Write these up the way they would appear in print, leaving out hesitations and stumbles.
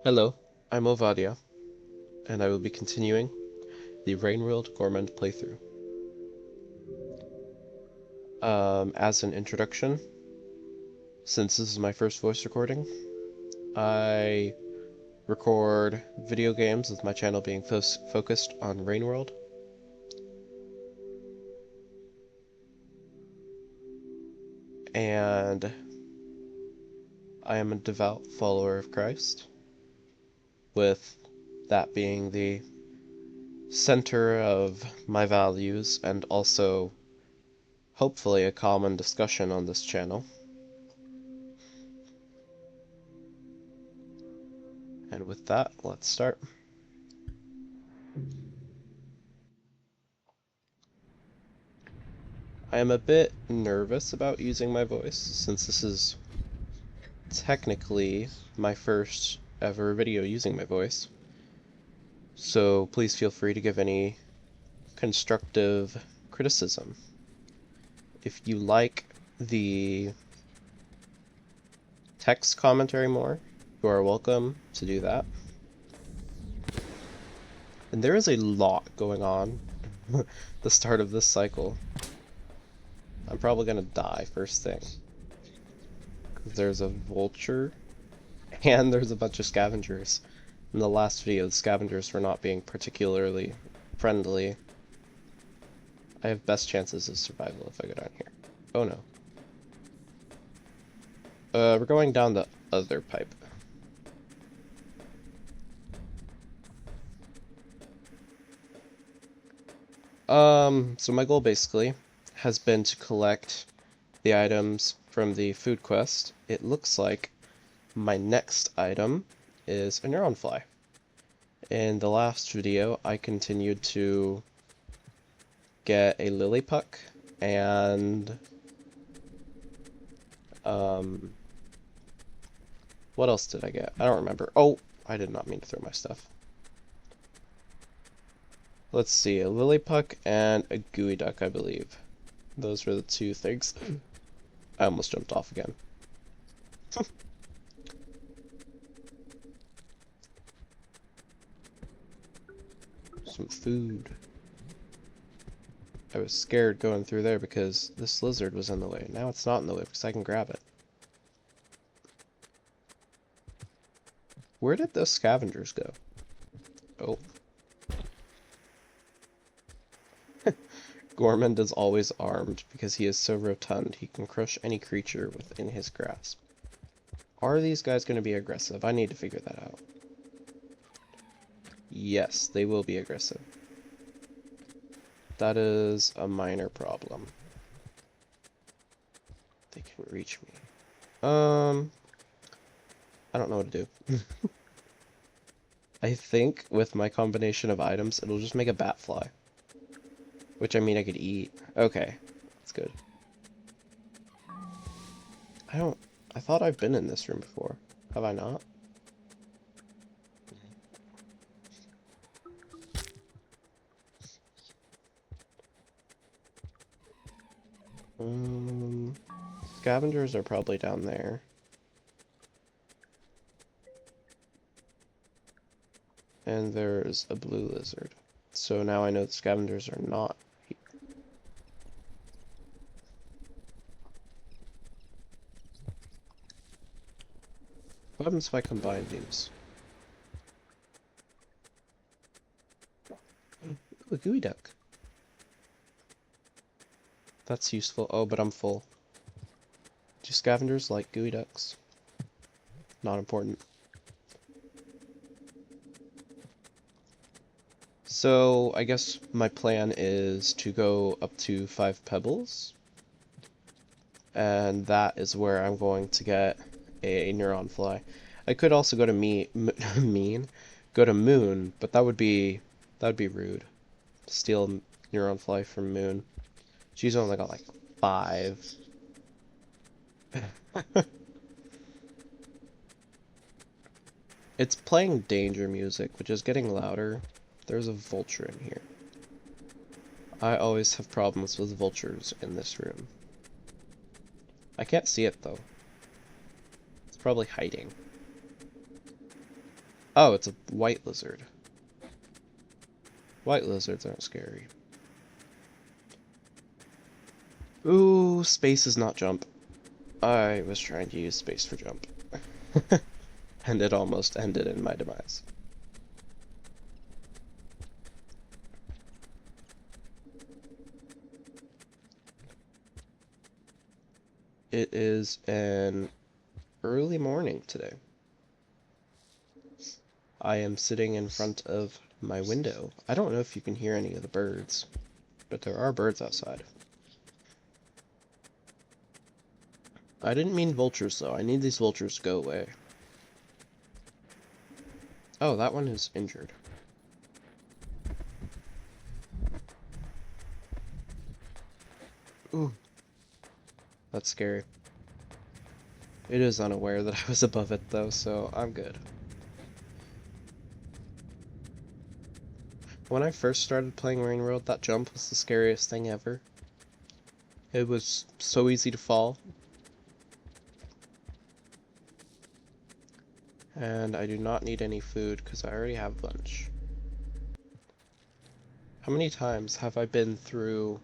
Hello, I'm Ovadia, and I will be continuing the Rainworld Gourmand playthrough. As an introduction, since this is my first voice recording, I record video games with my channel being focused on Rainworld. And I am a devout follower of Christ, with that being the center of my values and also hopefully a common discussion on this channel. And with that, let's start. I am a bit nervous about using my voice, since this is technically my first ever video using my voice. So please feel free to give any constructive criticism. If you like the text commentary more, you are welcome to do that. And there is a lot going on the start of this cycle. I'm probably gonna die first thing. There's a vulture, and there's a bunch of scavengers. In the last video, the scavengers were not being particularly friendly. I have best chances of survival if I go down here. Oh no. We're going down the other pipe. So my goal basically has been to collect the items from the food quest. It looks like my next item is a neuron fly. In the last video, I continued to get a lily puck and what else did I get? I don't remember. Oh, I did not mean to throw my stuff. Let's see, a lily puck and a gooey duck, I believe. Those were the two things. I almost jumped off again. Some food. I was scared going through there because this lizard was in the way. Now it's not in the way because I can grab it. Where did those scavengers go? Oh. Gourmand is always armed because he is so rotund he can crush any creature within his grasp. Are these guys going to be aggressive? I need to figure that out. Yes, they will be aggressive. That is a minor problem. They can reach me. I don't know what to do. I think with my combination of items, it'll just make a bat fly. Which, I mean, I could eat. Okay, that's good. I thought I've been in this room before. Have I not? Scavengers are probably down there. And there's a blue lizard. So now I know the scavengers are not here. What happens if I combine these? Ooh, a gooey duck. That's useful. Oh, but I'm full. Do scavengers like gooey ducks? Not important. So, I guess my plan is to go up to Five Pebbles. And that is where I'm going to get a neuron fly. I could also go to go to Moon, but that would be rude. Steal neuron fly from Moon. She's only got like 5. It's playing danger music, which is getting louder. There's a vulture in here. I always have problems with vultures in this room. I can't see it though. It's probably hiding. Oh, it's a white lizard. White lizards aren't scary. Ooh, space is not jump. I was trying to use space for jump. And it almost ended in my demise. It is an early morning today. I am sitting in front of my window. I don't know if you can hear any of the birds, but there are birds outside. I didn't mean vultures, though. I need these vultures to go away. Oh, that one is injured. Ooh, that's scary. It is unaware that I was above it, though, so I'm good. When I first started playing Rain World, that jump was the scariest thing ever. It was so easy to fall. And I do not need any food because I already have lunch. How many times have I been through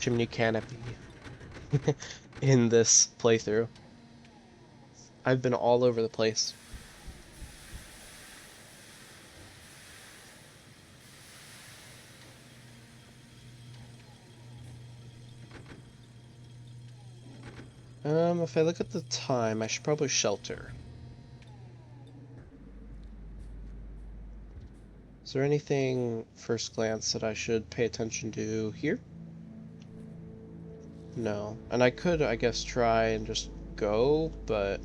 Chimney Canopy in this playthrough? I've been all over the place. If I look at the time, I should probably shelter. Is there anything, first glance, that I should pay attention to here? No. And I could, I guess, try and just go, but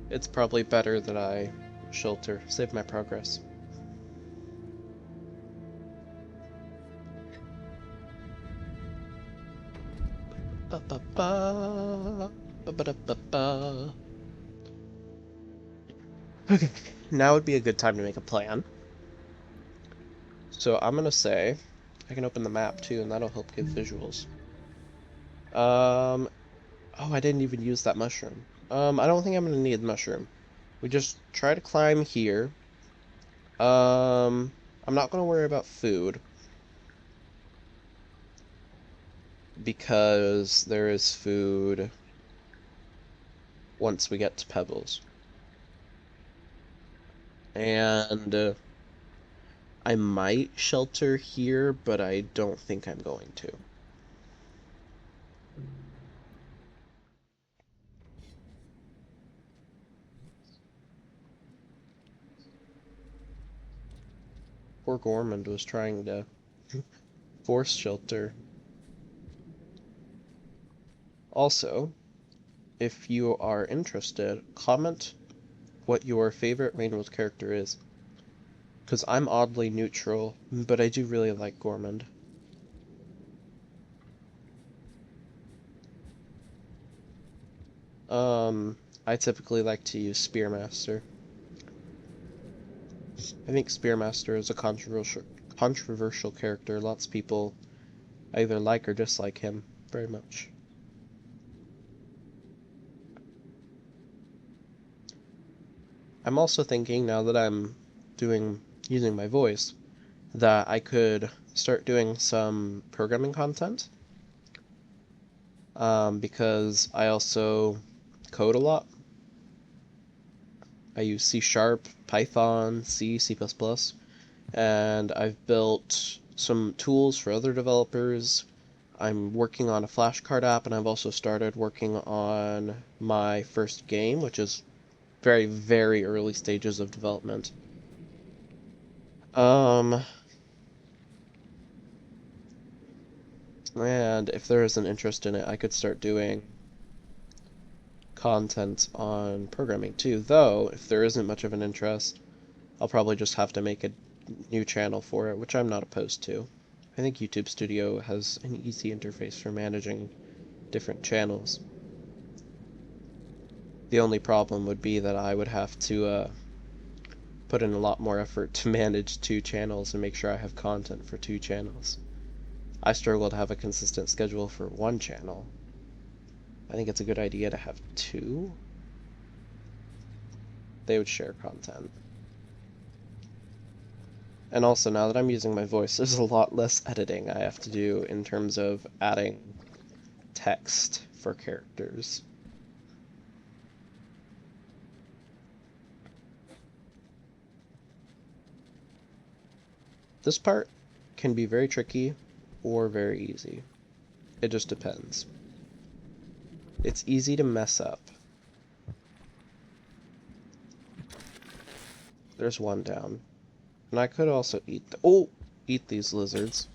it's probably better that I shelter, save my progress. Ba ba ba ba ba ba ba. Okay, now would be a good time to make a plan. So I'm gonna say, I can open the map too, and that'll help give visuals. Oh, I didn't even use that mushroom. I don't think I'm gonna need the mushroom. We just try to climb here. I'm not gonna worry about food because there is food once we get to Pebbles. And I might shelter here, but I don't think I'm going to. Poor Gourmand was trying to force shelter. Also, if you are interested, comment what your favorite Rainworld character is. Because I'm oddly neutral, but I do really like Gourmand. I typically like to use Spearmaster. I think Spearmaster is a controversial character. Lots of people either like or dislike him very much. I'm also thinking, now that I'm using my voice, that I could start doing some programming content. Because I also code a lot. I use C#, Python, C, C++, and I've built some tools for other developers. I'm working on a flashcard app, and I've also started working on my first game, which is very, very early stages of development. And if there is an interest in it, I could start doing content on programming too, though if there isn't much of an interest, I'll probably just have to make a new channel for it, which I'm not opposed to. I think YouTube Studio has an easy interface for managing different channels. The only problem would be that I would have to put in a lot more effort to manage two channels and make sure I have content for two channels. I struggle to have a consistent schedule for one channel. I think it's a good idea to have two. they would share content. And also, now that I'm using my voice, there's a lot less editing I have to do in terms of adding text for characters. This part can be very tricky or very easy. It just depends. It's easy to mess up. There's one down. And I could also eat these lizards.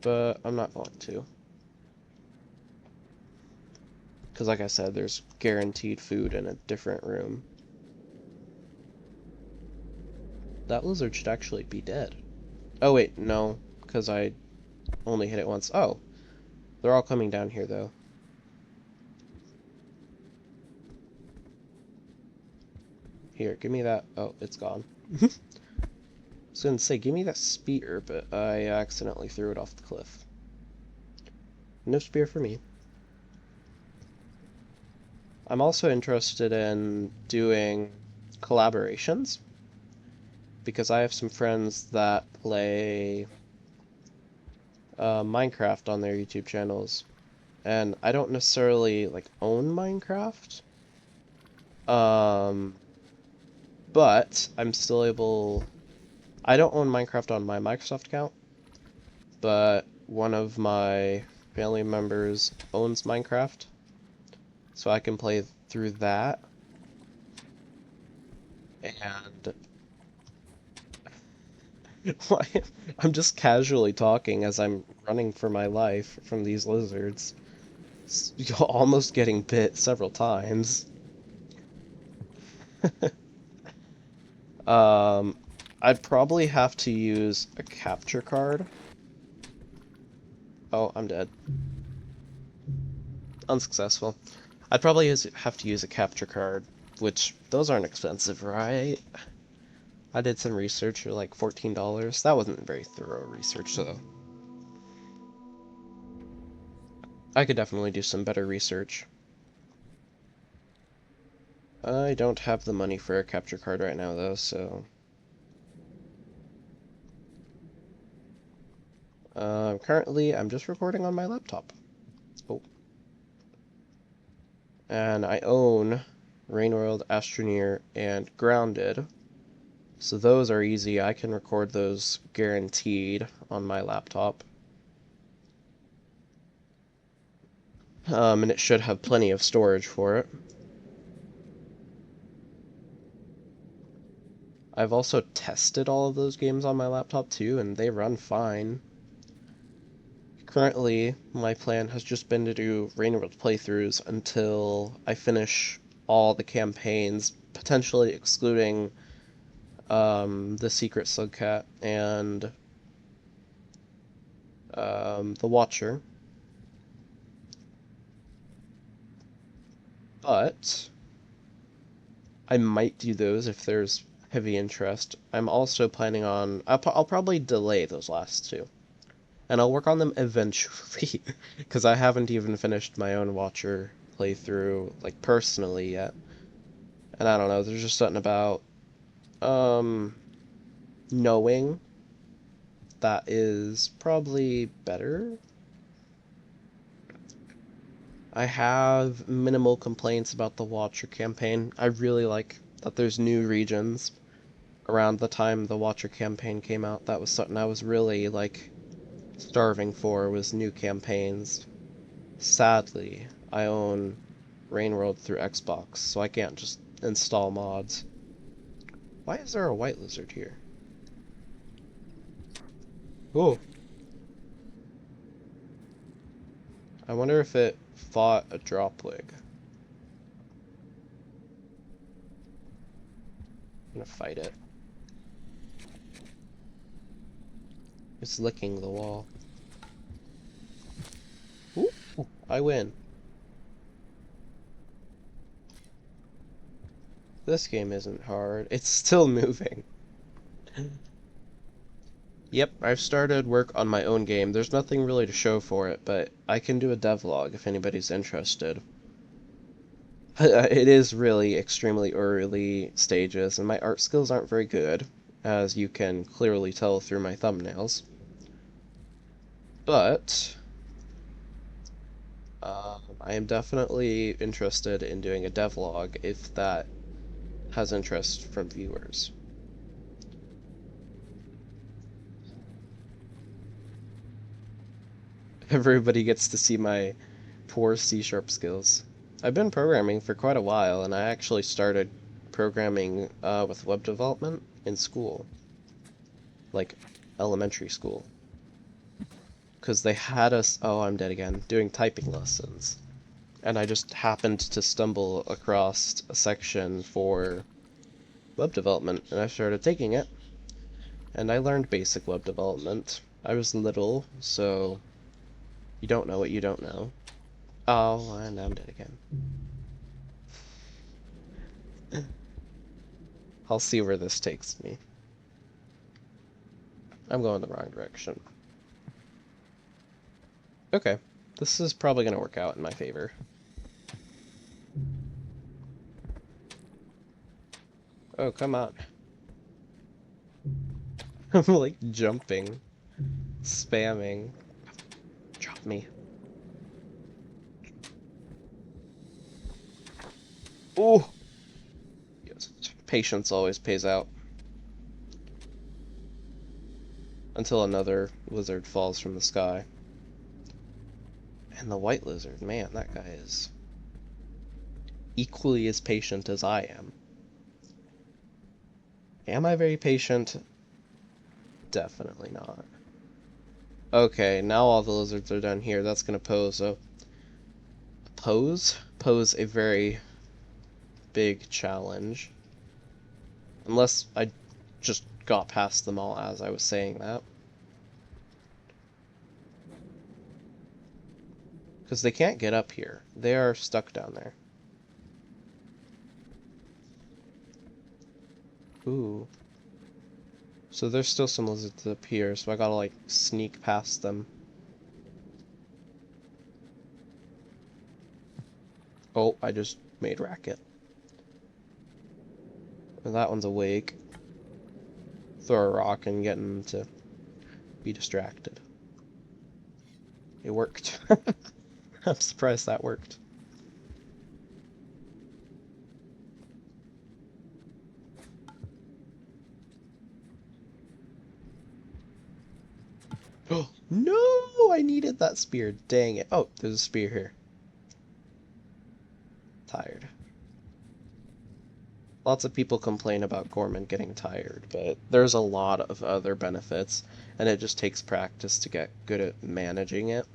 But I'm not going to. Because like I said, there's guaranteed food in a different room. That lizard should actually be dead. Oh wait, no, because I only hit it once. Oh, they're all coming down here though. Here, give me that. Oh, it's gone. I was gonna say, give me that spear, but I accidentally threw it off the cliff. No spear for me. I'm also interested in doing collaborations because I have some friends that play Minecraft on their YouTube channels, and I don't necessarily like own Minecraft, but I'm still able. I don't own Minecraft on my Microsoft account, but one of my family members owns Minecraft, so I can play through that. And I'm just casually talking as I'm running for my life from these lizards, almost getting bit several times. I'd probably have to use a capture card. Oh, I'm dead. Unsuccessful. I'd probably have to use a capture card, which those aren't expensive, right? I did some research for like $14. That wasn't very thorough research, though. I could definitely do some better research. I don't have the money for a capture card right now, though, so... currently, I'm just recording on my laptop. Oh. And I own Rainworld, Astroneer, and Grounded. So those are easy. I can record those guaranteed on my laptop. And it should have plenty of storage for it. I've also tested all of those games on my laptop too, and they run fine. Currently, my plan has just been to do Rainworld playthroughs until I finish all the campaigns, potentially excluding the Secret Slugcat and the Watcher. But I might do those if there's heavy interest. I'm also planning on... I'll probably delay those last two. And I'll work on them eventually, because I haven't even finished my own Watcher playthrough, like, personally yet. And I don't know, there's just something about, knowing that is probably better. I have minimal complaints about the Watcher campaign. I really like that there's new regions around the time the Watcher campaign came out. That was something I was really, like, starving for, was new campaigns. Sadly, I own Rainworld through Xbox, so I can't just install mods. Why is there a white lizard here? Oh. I wonder if it fought a dropwig. I'm gonna fight it. It's licking the wall. Ooh, I win. This game isn't hard. It's still moving. Yep, I've started work on my own game. There's nothing really to show for it, but I can do a devlog if anybody's interested. It is really extremely early stages, and my art skills aren't very good, as you can clearly tell through my thumbnails. But I am definitely interested in doing a devlog if that has interest from viewers. Everybody gets to see my poor C# skills. I've been programming for quite a while, and I actually started programming with web development in school, like elementary school, because they had us, oh, I'm dead again, doing typing lessons. And I just happened to stumble across a section for web development, and I started taking it, and I learned basic web development. I was little, so you don't know what you don't know. Oh, and I'm dead again. I'll see where this takes me. I'm going the wrong direction. Okay, this is probably going to work out in my favor. Oh, come on. I'm like jumping, spamming. Drop me. Oh! Yes. Patience always pays out. Until another lizard falls from the sky. And the white lizard, man, that guy is equally as patient as I am. Am I very patient? Definitely not. Okay, now all the lizards are down here. That's gonna pose a very big challenge. Unless I just got past them all as I was saying that. Because they can't get up here. They are stuck down there. Ooh. So there's still some lizards up here, so I gotta like sneak past them. Oh, I just made racket. And that one's awake. Throw a rock and get him to be distracted. It worked. I'm surprised that worked. Oh, no! I needed that spear. Dang it. Oh, there's a spear here. Tired. Lots of people complain about Gourmand getting tired, but there's a lot of other benefits, and it just takes practice to get good at managing it.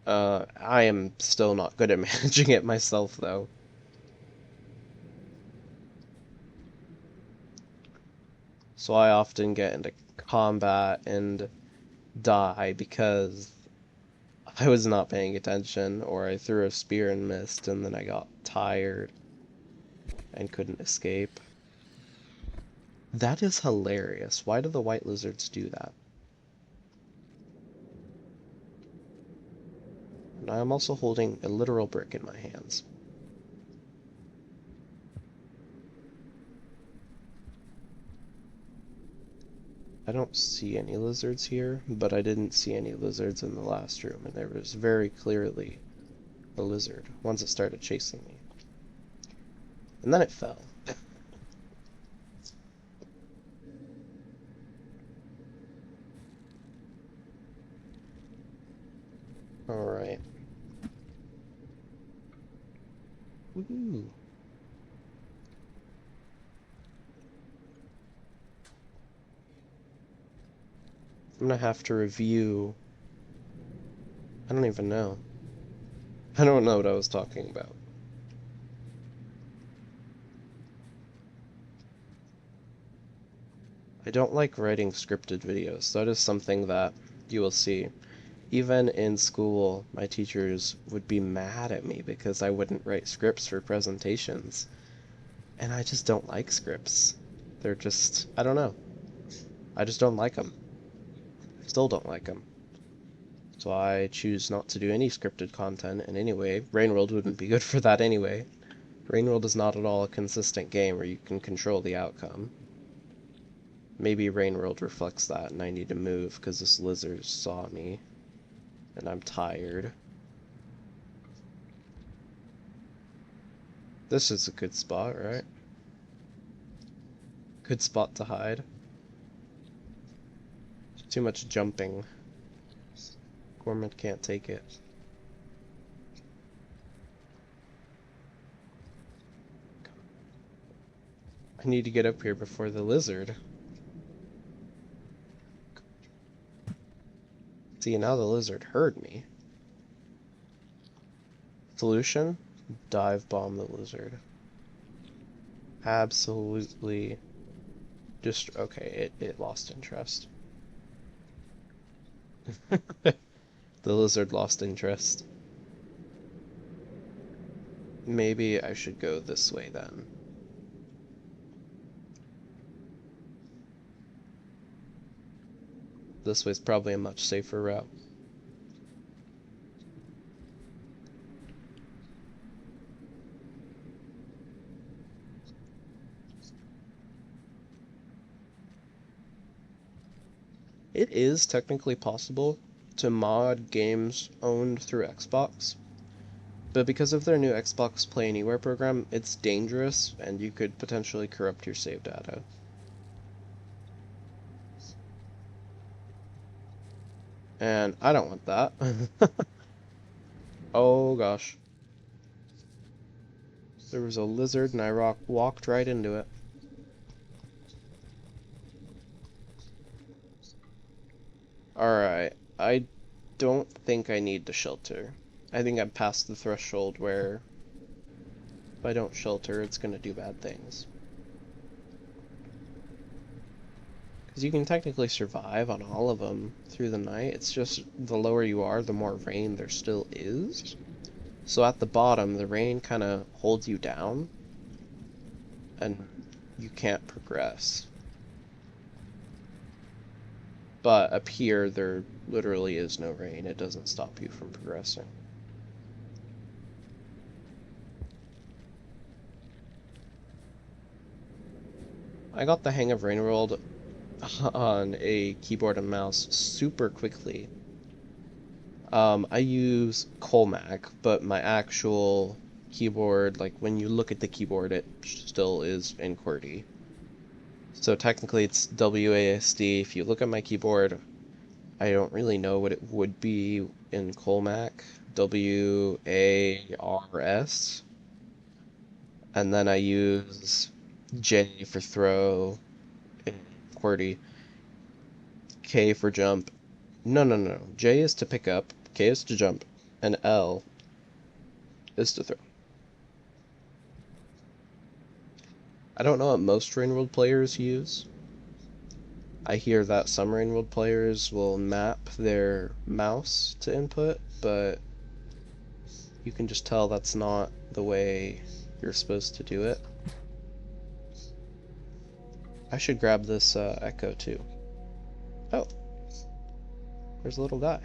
I am still not good at managing it myself, though. So I often get into combat and die because I was not paying attention, or I threw a spear and missed, and then I got tired and couldn't escape. That is hilarious. Why do the white lizards do that? And I am also holding a literal brick in my hands. I don't see any lizards here, but I didn't see any lizards in the last room, and there was very clearly a lizard once it started chasing me. And then it fell. Alright. Woohoo! I'm gonna have to review. I don't even know. I don't know what I was talking about. I don't like writing scripted videos. That is something that you will see. Even in school, my teachers would be mad at me because I wouldn't write scripts for presentations. And I just don't like scripts. They're just, I don't know. I just don't like them. Still don't like them. So I choose not to do any scripted content in any way. Rainworld wouldn't be good for that anyway. Rainworld is not at all a consistent game where you can control the outcome. Maybe Rainworld reflects that and I need to move because this lizard saw me and I'm tired. This is a good spot, right? Good spot to hide. Too much jumping. Gourmand can't take it. I need to get up here before the lizard. See, now the lizard heard me. Solution? Dive bomb the lizard. Absolutely. Just okay, it lost interest. The lizard lost interest. Maybe I should go this way then. This way's probably a much safer route. It is technically possible to mod games owned through Xbox, but because of their new Xbox Play Anywhere program, it's dangerous and you could potentially corrupt your save data. And I don't want that. Oh gosh. There was a lizard and I walked right into it. Alright, I don't think I need to shelter. I think I'm past the threshold where if I don't shelter, it's gonna do bad things. Because you can technically survive on all of them through the night. It's just the lower you are, the more rain there still is. So at the bottom, the rain kind of holds you down, and you can't progress. But up here, there literally is no rain. It doesn't stop you from progressing. I got the hang of Rainworld on a keyboard and mouse super quickly. I use Colemak, but my actual keyboard, like when you look at the keyboard, it still is in QWERTY. So technically it's WASD. If you look at my keyboard, I don't really know what it would be in Colemak. WARS. And then I use J for throw in QWERTY. K for jump. No. J is to pick up, K is to jump, and L is to throw. I don't know what most Rainworld players use. I hear that some Rainworld players will map their mouse to input, but you can just tell that's not the way you're supposed to do it. I should grab this echo too. Oh, there's a little guy.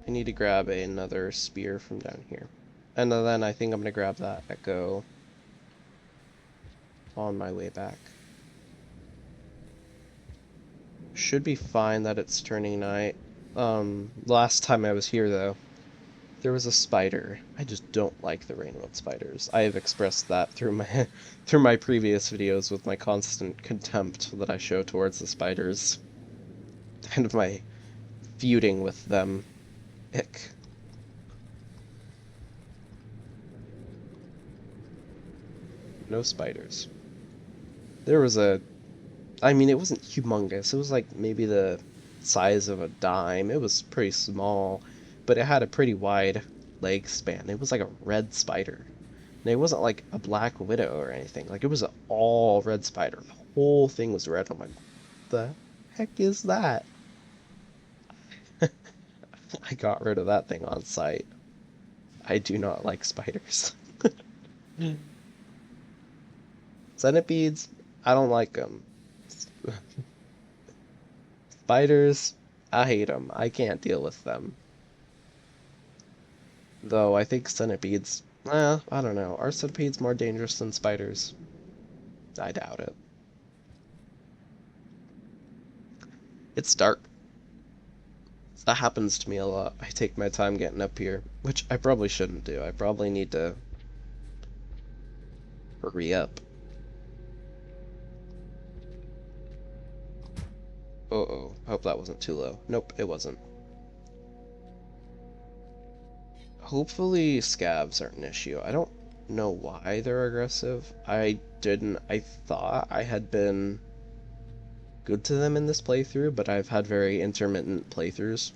I need to grab another spear from down here. And then I think I'm gonna grab that echo on my way back. Should be fine that it's turning night. Last time I was here though, there was a spider. I just don't like the Rainworld spiders. I have expressed that through my through my previous videos with my constant contempt that I show towards the spiders. And my feuding with them. Ick. No spiders. There was I mean, it wasn't humongous. It was like maybe the size of a dime. It was pretty small, but it had a pretty wide leg span. It was like a red spider. And it wasn't like a black widow or anything. Like, it was an all red spider. The whole thing was red. I'm like, what the heck is that? I got rid of that thing on sight. I do not like spiders. Centipedes, I don't like them. Spiders, I hate them. I can't deal with them. Though I think centipedes, I don't know. Are centipedes more dangerous than spiders? I doubt it. It's dark. That happens to me a lot. I take my time getting up here, which I probably shouldn't do. I probably need to hurry up. Uh-oh. Hope that wasn't too low. Nope, it wasn't. Hopefully scavs aren't an issue. I don't know why they're aggressive. I thought I had been good to them in this playthrough, but I've had very intermittent playthroughs.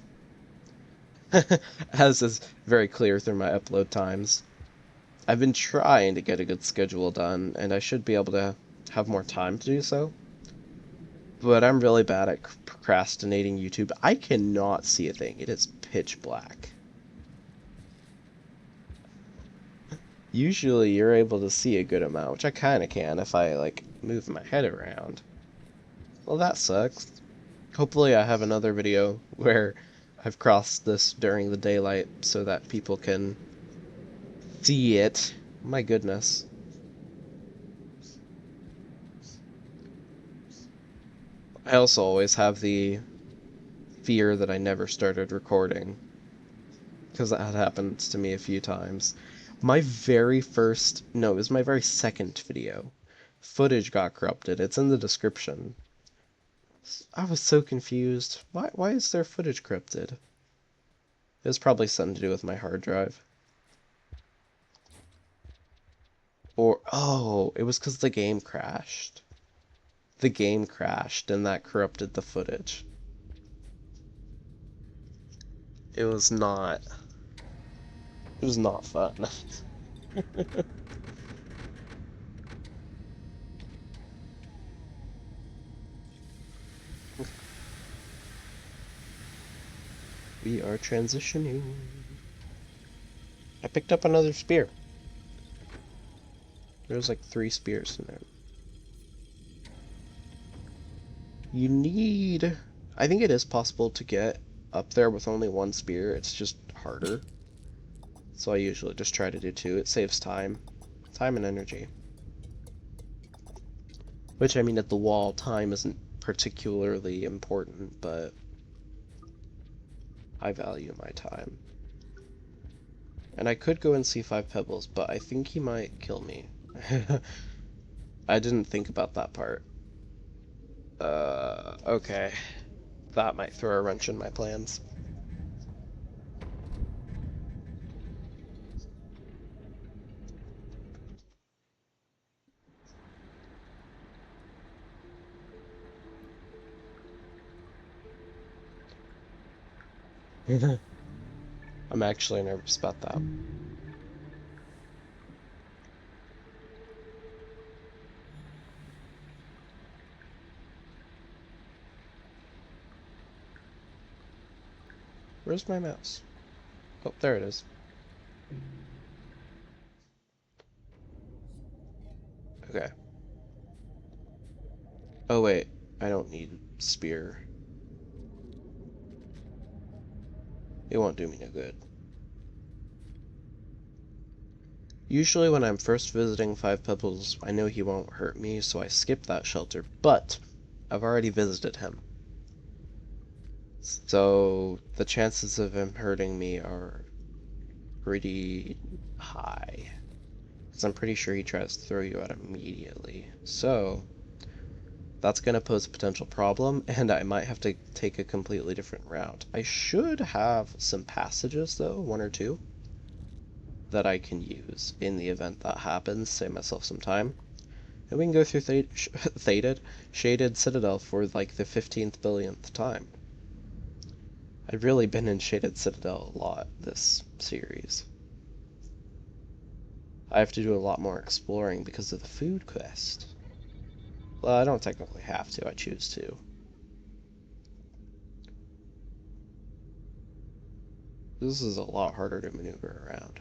As is very clear through my upload times. I've been trying to get a good schedule done, and I should be able to have more time to do so. But I'm really bad at procrastinating YouTube. I cannot see a thing. It is pitch black. Usually you're able to see a good amount, which I kind of can if I, like, move my head around. Well, that sucks. Hopefully I have another video where I've crossed this during the daylight so that people can see it. My goodness. I also always have the fear that I never started recording, because that had happened to me a few times. My very first, no, it was my very second video. Footage got corrupted. It's in the description. I was so confused. Why is there footage corrupted? It was probably something to do with my hard drive. Or, oh, it was because the game crashed. The game crashed and that corrupted the footage. It was not. It was not fun. We are transitioning. I picked up another spear. There's like 3 spears in there. You need... I think it is possible to get up there with only 1 spear. It's just harder. So I usually just try to do 2. It saves time. Time and energy. Which, I mean, at the wall, time isn't particularly important, but I value my time. And I could go and see Five Pebbles, but I think he might kill me. I didn't think about that part. Okay. That might throw a wrench in my plans. I'm actually nervous about that. Where's my mouse? Oh, there it is. Okay. Oh wait, I don't need spear. It won't do me no good. Usually when I'm first visiting Five Pebbles, I know he won't hurt me, so I skip that shelter, but I've already visited him. So the chances of him hurting me are pretty high. Because I'm pretty sure he tries to throw you out immediately. So that's going to pose a potential problem, and I might have to take a completely different route. I should have some passages, though, 1 or 2, that I can use in the event that happens, save myself some time. And we can go through Shaded Citadel for like the 15th billionth time. I've really been in Shaded Citadel a lot this series. I have to do a lot more exploring because of the food quest. Well, I don't technically have to, I choose to. This is a lot harder to maneuver around.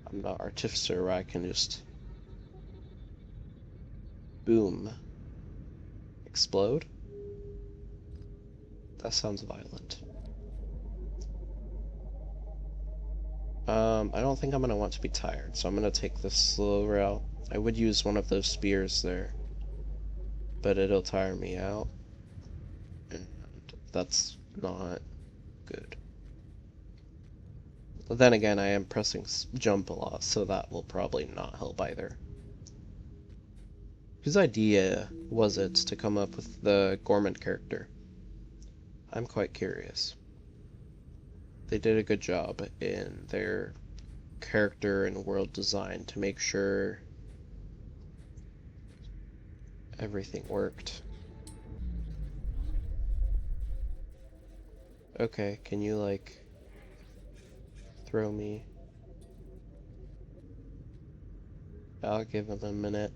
I'm not Artificer where I can just Boom. Explode? That sounds violent. I don't think I'm gonna want to be tired, so I'm gonna take the slow route. I would use one of those spears there, but it'll tire me out, and that's not good. But then again, I am pressing jump a lot, so that will probably not help either. Whose idea was it to come up with the Gourmand character? I'm quite curious. They did a good job in their character and world design to make sure everything worked. Okay, can you, like, throw me? I'll give him a minute.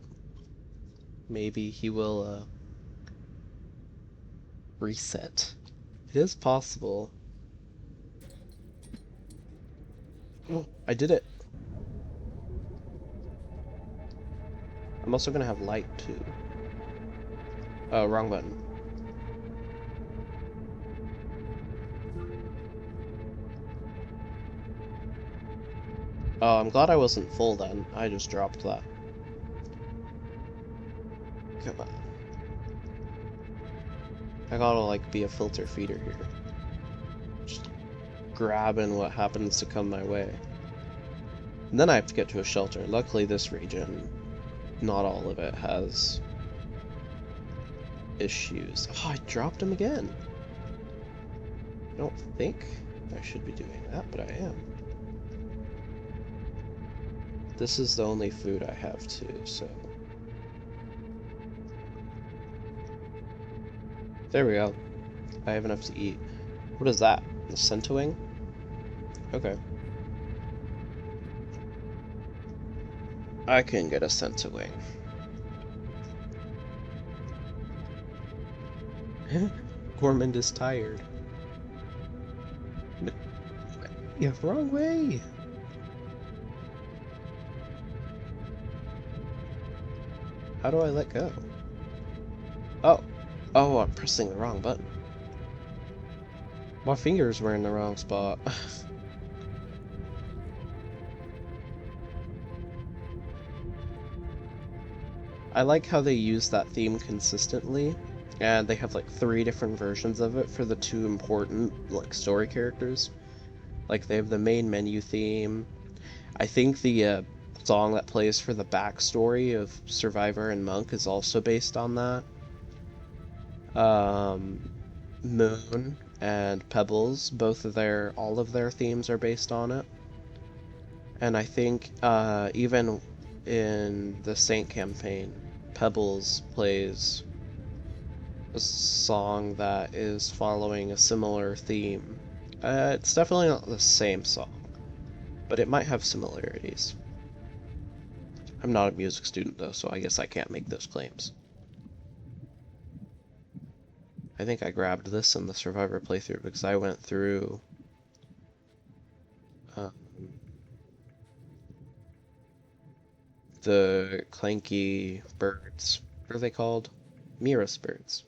Maybe he will, reset. It is possible. Oh, I did it! I'm also gonna have light, too. Oh, wrong button. Oh, I'm glad I wasn't full then. I just dropped that. Come on. I gotta, like, be a filter feeder here. Just grabbing what happens to come my way. And then I have to get to a shelter. Luckily, this region, not all of it, has issues. Oh, I dropped him again. I don't think I should be doing that, but I am. This is the only food I have too, so... There we go. I have enough to eat. What is that? The Centowing? Okay. I can get a Centowing. Gourmand is tired. Yeah, wrong way! How do I let go? Oh. Oh, I'm pressing the wrong button. My fingers were in the wrong spot. I like how they use that theme consistently, and they have like 3 different versions of it for the 2 important like story characters. Like they have the main menu theme. I think the song that plays for the backstory of Survivor and Monk is also based on that. Moon and Pebbles, all of their themes are based on it. And I think even in the Saint campaign, Pebbles plays a song that is following a similar theme. It's definitely not the same song, but it might have similarities. I'm not a music student though, so I guess I can't make those claims. I think I grabbed this in the Survivor playthrough because I went through um, the clanky birds. What are they called? Miros birds.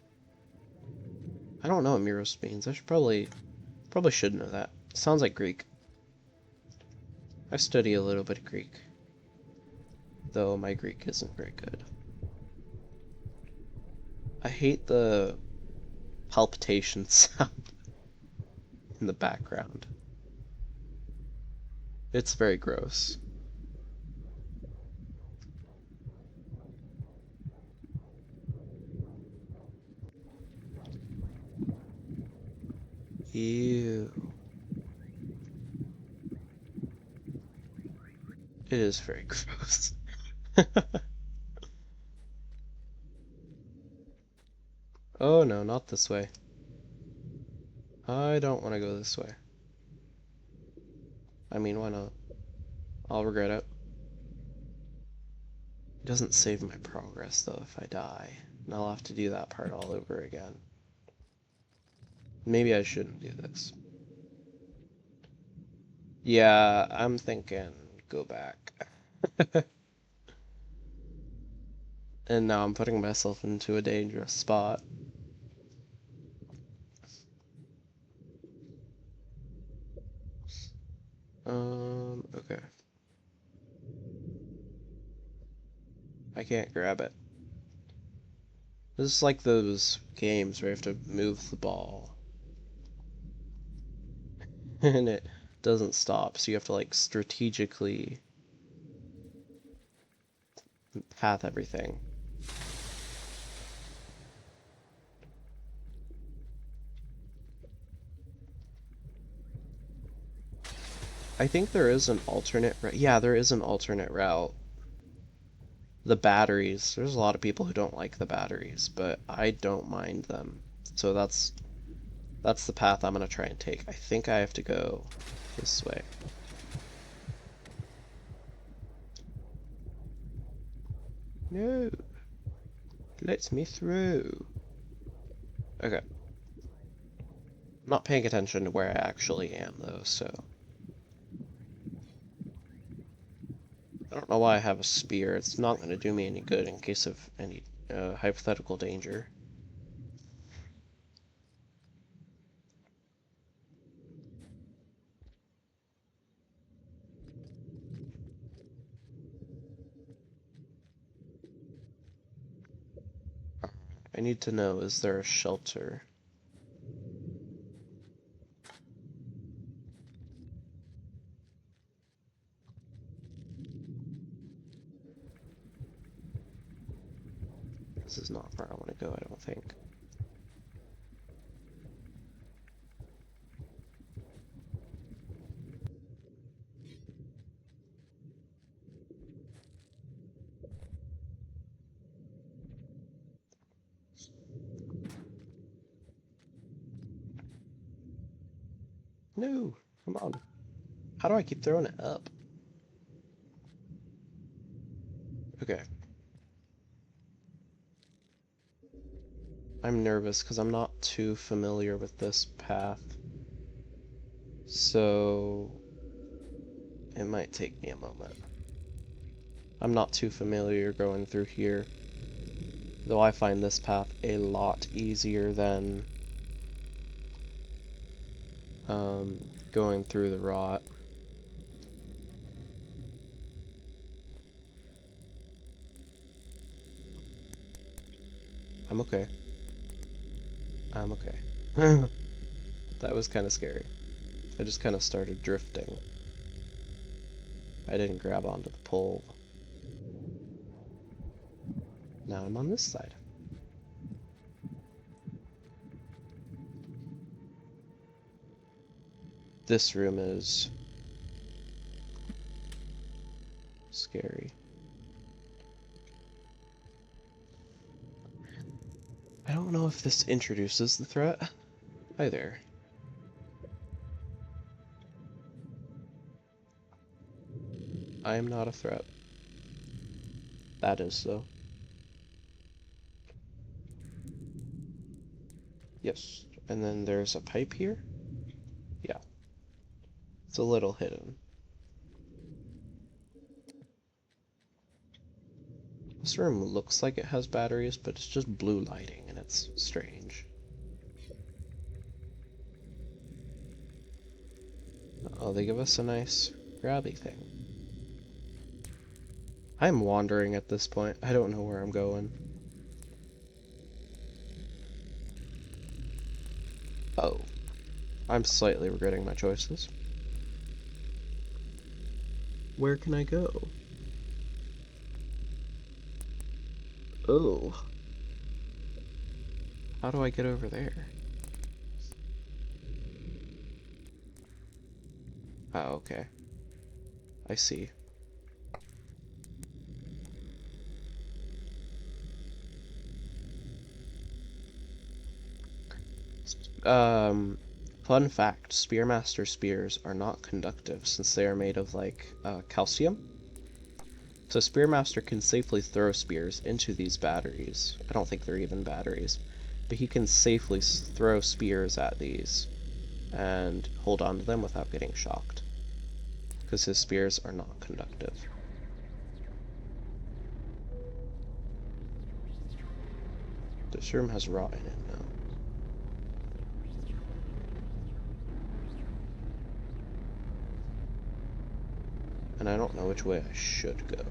I don't know what Miros means. I should probably should know that. It sounds like Greek. I study a little bit of Greek, though my Greek isn't very good. I hate the palpitation sound in the background. It's very gross. Ew. It is very gross. Oh no, not this way. I don't want to go this way. I mean, why not? I'll regret it. It doesn't save my progress, though, if I die. And I'll have to do that part all over again. Maybe I shouldn't do this. Yeah, I'm thinking go back. And now I'm putting myself into a dangerous spot. Okay. I can't grab it. This is like those games where you have to move the ball. And it doesn't stop, so you have to like strategically path everything. I think there is an alternate route. Yeah, there is an alternate route. The batteries. There's a lot of people who don't like the batteries, but I don't mind them. So that's the path I'm gonna try and take. I think I have to go this way. No. Let me through. Okay. I'm not paying attention to where I actually am though, so I don't know why I have a spear. It's not going to do me any good in case of any hypothetical danger. I need to know, is there a shelter? This is not where I want to go, I don't think. No, come on. How do I keep throwing it up? Okay. I'm nervous because I'm not too familiar with this path. So it might take me a moment. I'm not too familiar going through here, though I find this path a lot easier than going through the rot. I'm okay. I'm okay. That was kind of scary. I just kind of started drifting. I didn't grab onto the pole. Now I'm on this side. This room is scary. I don't know if this introduces the threat. Hi there. I am not a threat. That is, though. Yes. And then there's a pipe here? Yeah. It's a little hidden. This room looks like it has batteries, but it's just blue lighting, and it's strange. Oh, they give us a nice grabby thing. I'm wandering at this point. I don't know where I'm going. Oh. I'm slightly regretting my choices. Where can I go? Oh. How do I get over there? Oh, okay. I see. Fun fact, Spearmaster spears are not conductive since they are made of, like, calcium. So Spearmaster can safely throw spears into these batteries. I don't think they're even batteries. But he can safely throw spears at these and hold on to them without getting shocked. Because his spears are not conductive. This room has rot in it now. And I don't know which way I should go.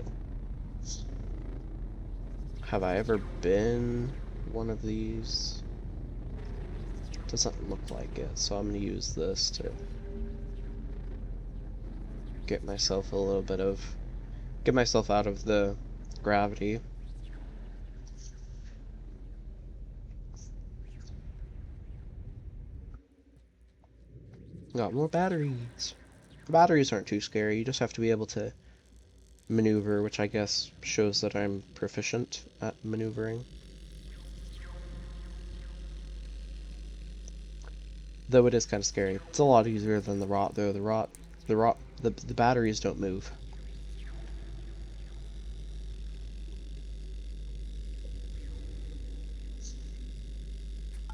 Have I ever been one of these? Doesn't look like it, so I'm gonna use this to get myself a little bit of... get myself out of the gravity. Got more batteries. The batteries aren't too scary, you just have to be able to maneuver, which I guess shows that I'm proficient at maneuvering. Though it is kind of scary. It's a lot easier than the rot, though. The batteries don't move.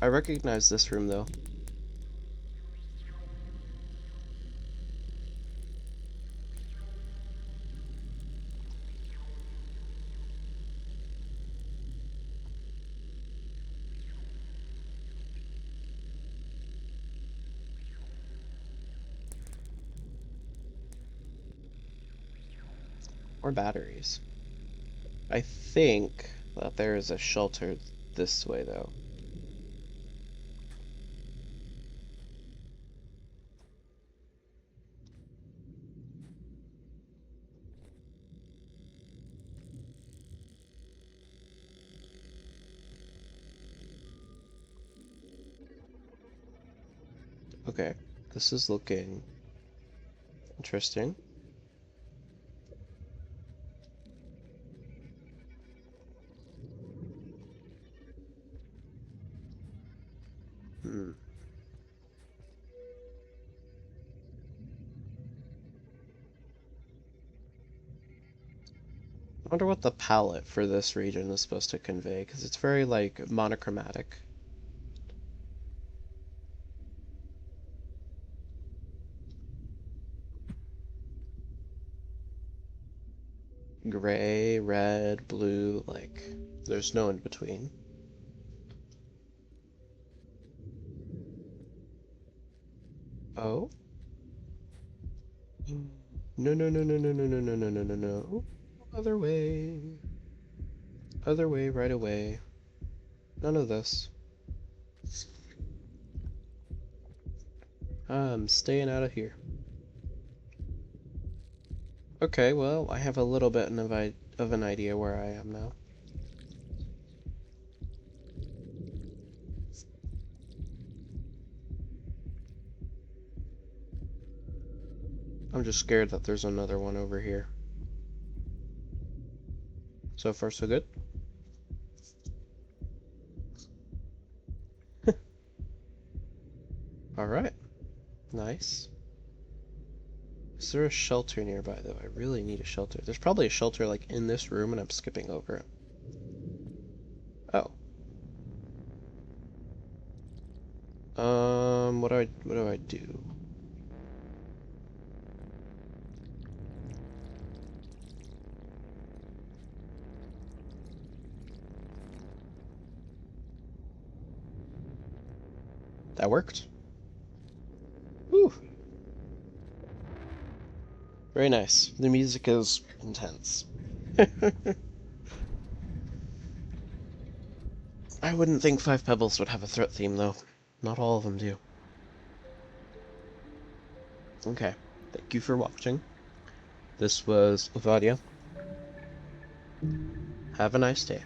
I recognize this room, though. Or batteries. I think that there is a shelter this way, though. Okay, this is looking interesting. Hmm. I wonder what the palette for this region is supposed to convey, because it's very, like, monochromatic. Gray, red, blue, like, there's no in between. Oh? No, no, no, no, no, no, no, no, no, no, no, no. Other way. Other way, right away. None of this. I'm staying out of here. Okay, well, I have a little bit of an idea where I am now. I'm just scared that there's another one over here. So far, so good. Alright. Nice. Is there a shelter nearby, though? I really need a shelter. There's probably a shelter, like, in this room, and I'm skipping over it. Oh. What do I do? That worked. Whew. Very nice. The music is intense. I wouldn't think Five Pebbles would have a threat theme, though. Not all of them do. Okay. Thank you for watching. This was Lavadia. Have a nice day.